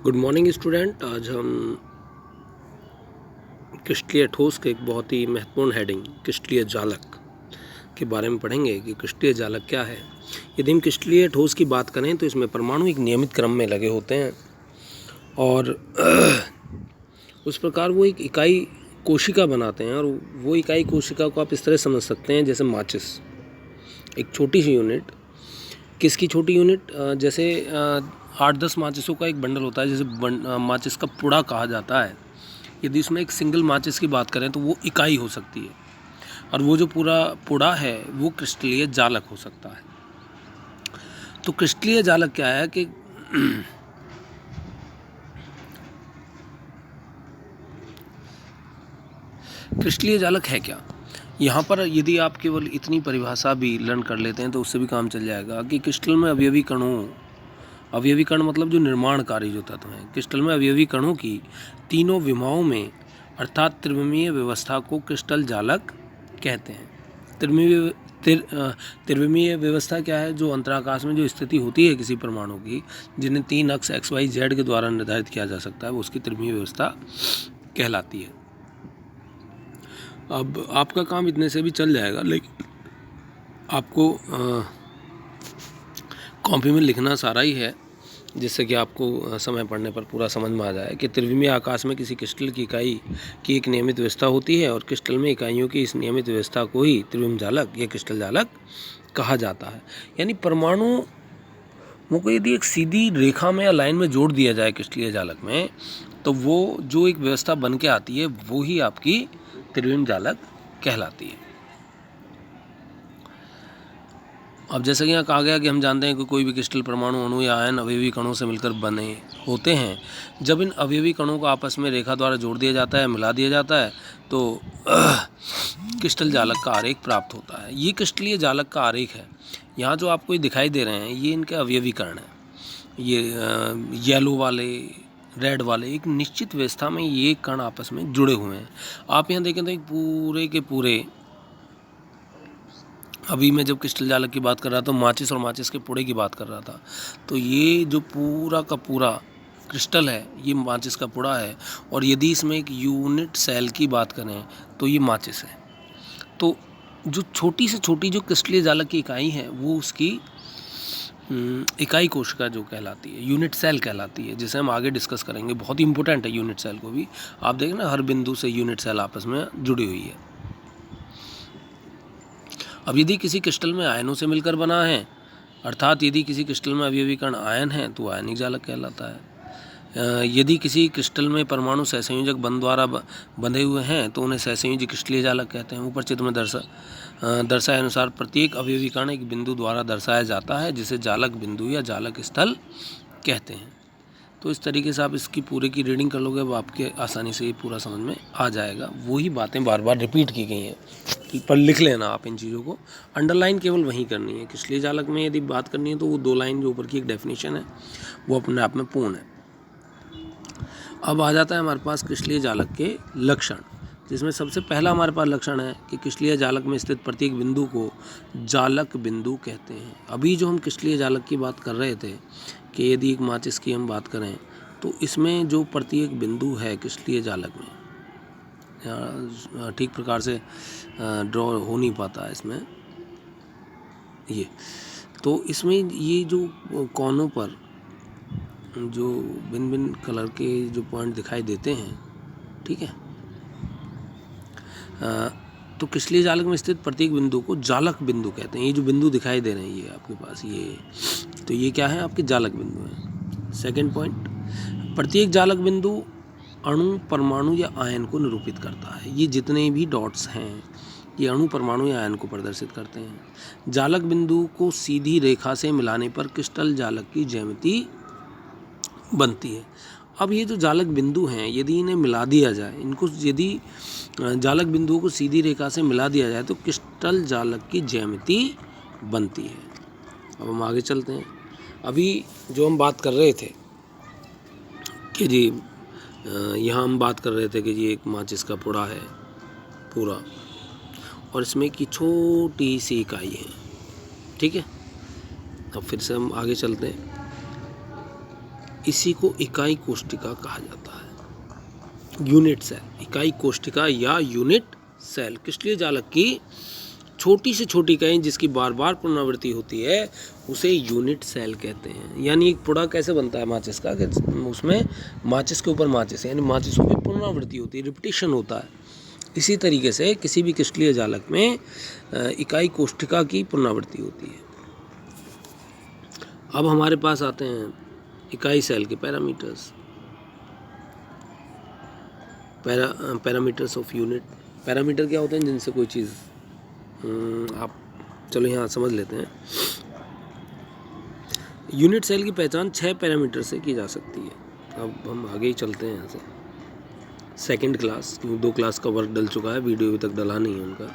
Good morning student. आज हम क्रिस्टलीय ठोस के एक बहुत ही महत्वपूर्ण हेडिंग क्रिस्टलीय जालक के बारे में पढ़ेंगे कि क्रिस्टलीय जालक क्या है। यदि हम क्रिस्टलीय ठोस की बात करें तो इसमें परमाणु एक नियमित क्रम में लगे होते हैं और उस प्रकार वो एक इकाई कोशिका बनाते हैं। और वो इकाई कोशिका को आप इस तरह समझ सकते हैं जैसे माचिस, एक छोटी सी यूनिट। किसकी छोटी यूनिट? जैसे 8-10 माचिसों का एक बंडल होता है, जैसे माचिस का पुड़ा कहा जाता है। यदि उसमें एक सिंगल माचिस की बात करें तो वो इकाई हो सकती है, और वो जो पूरा पुड़ा है वो क्रिस्टलीय जालक हो सकता है। तो क्रिस्टलीय जालक क्या है कि क्रिस्टलीय जालक है क्या? यहाँ पर यदि आप केवल इतनी परिभाषा भी लर्न कर लेते हैं तो उससे भी काम चल जाएगा कि क्रिस्टल में अवयवी कण मतलब जो निर्माणकारी जो तत्व हैं, क्रिस्टल में अवयवी कणों की तीनों विमाओं में अर्थात त्रिविमीय व्यवस्था को क्रिस्टल जालक कहते हैं। त्रिविमीय व्यवस्था क्या है? जो अंतराकाश में जो स्थिति होती है किसी परमाणु की, जिन्हें 3 अक्ष XYZ के द्वारा निर्धारित किया जा सकता है, वो उसकी त्रिविमीय व्यवस्था कहलाती है। अब आपका काम इतने से भी चल जाएगा, लेकिन आपको कॉपी में लिखना सारा ही है, जिससे कि आपको समय पढ़ने पर पूरा समझ में आ जाए कि त्रिविमीय आकाश में किसी क्रिस्टल की इकाई की एक नियमित व्यवस्था होती है, और क्रिस्टल में इकाइयों की इस नियमित व्यवस्था को ही त्रिविम जालक या क्रिस्टल जालक कहा जाता है। यानी परमाणु को यदि एक सीधी रेखा में या लाइन में जोड़ दिया जाए क्रिस्टलीय जालक में, तो वो जो एक व्यवस्था बन के आती है वो ही आपकी त्रिविम जालक कहलाती है। अब जैसे कि यहाँ कहा गया कि हम जानते हैं कि कोई भी क्रिस्टल परमाणु, अणु या आयन अवयवी कणों से मिलकर बने होते हैं। जब इन अवयवी कणों को आपस में रेखा द्वारा जोड़ दिया जाता है, मिला दिया जाता है, तो क्रिस्टल जालक का आरेख प्राप्त होता है। ये क्रिस्टलीय जालक का आरेख है। यहाँ जो आपको दिखाई दे रहे हैं ये इनके अवयवी कण हैं। ये येलो वाले, रेड वाले एक निश्चित व्यवस्था में ये कण आपस में जुड़े हुए हैं। आप यहाँ देखें तो एक पूरे के पूरे, अभी मैं जब क्रिस्टल जालक की बात कर रहा था तो माचिस और माचिस के पुड़े की बात कर रहा था, तो ये जो पूरा का पूरा क्रिस्टल है ये माचिस का पुड़ा है। और यदि इसमें एक यूनिट सेल की बात करें तो ये माचिस है। तो जो छोटी से छोटी जो क्रिस्टलीय जालक की इकाई है वो उसकी इकाई कोशिका जो कहलाती है, यूनिट सेल कहलाती है, जिसे हम आगे डिस्कस करेंगे। बहुत ही इंपॉर्टेंट है यूनिट सेल को भी। आप देखें ना, हर बिंदु से यूनिट सेल आपस में जुड़ी हुई है। अब यदि किसी क्रिस्टल में आयनों से मिलकर बना है, अर्थात यदि किसी क्रिस्टल में अवयवी कण आयन है तो आयनिक जालक कहलाता है। यदि किसी क्रिस्टल में परमाणु सहसंयोजक बंध द्वारा बंधे हुए हैं तो उन्हें सहसंयोजी क्रिस्टलीय जालक कहते हैं। ऊपर चित्र में दर्शाए अनुसार प्रत्येक अवयवी कण एक बिंदु द्वारा दर्शाया जाता है, जिसे जालक बिंदु या जालक स्थल कहते हैं। तो इस तरीके से आप इसकी पूरे की रीडिंग कर लोगे, अब आपके आसानी से ये पूरा समझ में आ जाएगा। वही बातें बार बार रिपीट की गई हैं, पर लिख लेना आप इन चीज़ों को। अंडरलाइन केवल वहीं करनी है। क्रिस्टलीय जालक में यदि बात करनी है तो वो 2 लाइन जो ऊपर की एक डेफिनेशन है वो अपने आप में पूर्ण है। अब आ जाता है हमारे पास क्रिस्टलीय जालक के लक्षण, जिसमें सबसे पहला हमारे पास लक्षण है कि क्रिस्टलीय जालक में स्थित प्रत्येक बिंदु को जालक बिंदु कहते हैं। अभी जो हम क्रिस्टलीय जालक की बात कर रहे थे कि यदि एक माचिस की हम बात करें तो इसमें जो प्रत्येक बिंदु है क्रिस्टलीय जालक में, ठीक प्रकार से ड्रॉ हो नहीं पाता है इसमें ये, तो इसमें ये जो कोनों पर जो भिन्न भिन्न कलर के जो पॉइंट दिखाई देते हैं, ठीक है, तो क्रिस्टलीय जालक में स्थित प्रत्येक बिंदु को जालक बिंदु कहते हैं। ये जो बिंदु दिखाई दे रहे हैं ये आपके पास, ये तो ये क्या है? आपके जालक बिंदु हैं। सेकंड पॉइंट, प्रत्येक जालक बिंदु अणु, परमाणु या आयन को निरूपित करता है। ये जितने भी डॉट्स हैं ये अणु, परमाणु या आयन को प्रदर्शित करते हैं। जालक बिंदु को सीधी रेखा से मिलाने पर क्रिस्टल जालक की ज्यामिति बनती है। अब ये जो जालक बिंदु हैं यदि इन्हें मिला दिया जाए, इनको यदि जालक बिंदुओं को सीधी रेखा से मिला दिया जाए तो क्रिस्टल जालक की ज्यामिति बनती है। अब हम आगे चलते हैं। अभी जो हम बात कर रहे थे कि जी यहाँ हम बात कर रहे थे कि ये एक माचिस का पुड़ा है पूरा, और इसमें की छोटी सी इकाई है, ठीक है। अब फिर से हम आगे चलते हैं। इसी को इकाई कोशिका कहा जाता है। यूनिट सेल, इकाई कोशिका या यूनिट सेल क्रिस्टलीय जालक की छोटी से छोटी इकाई जिसकी बार बार पुनरावृत्ति होती है उसे यूनिट सेल कहते हैं। यानी एक पुड़ा कैसे बनता है माचिस का, कि उसमें माचिस के ऊपर माचिस, यानी माचिसों की पुनरावृत्ति होती है, रिपीटिशन होता है। इसी तरीके से किसी भी क्रिस्टलीय जालक में इकाई कोशिका की पुनरावृत्ति होती है। अब हमारे पास आते हैं इकाई सेल के parameters, parameters of unit. Parameter क्या होते हैं, जिनसे कोई चीज़ आप चलो यहाँ समझ लेते हैं। यूनिट सेल की पहचान 6 पैरामीटर से की जा सकती है। अब हम आगे ही चलते हैं यहाँ से सेकंड क्लास, क्योंकि 2 क्लास का वर्क डल चुका है, वीडियो अभी तक डला नहीं है उनका।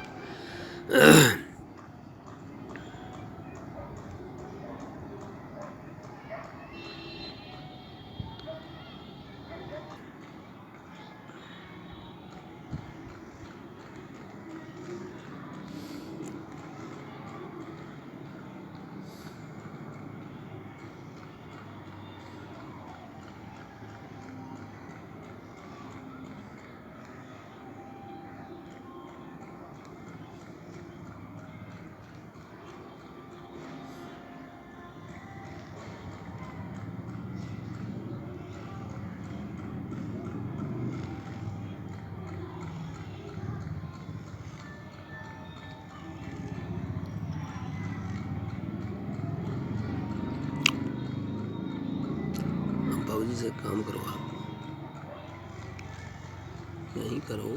बाबूजी से काम करो, आप यहीं करो।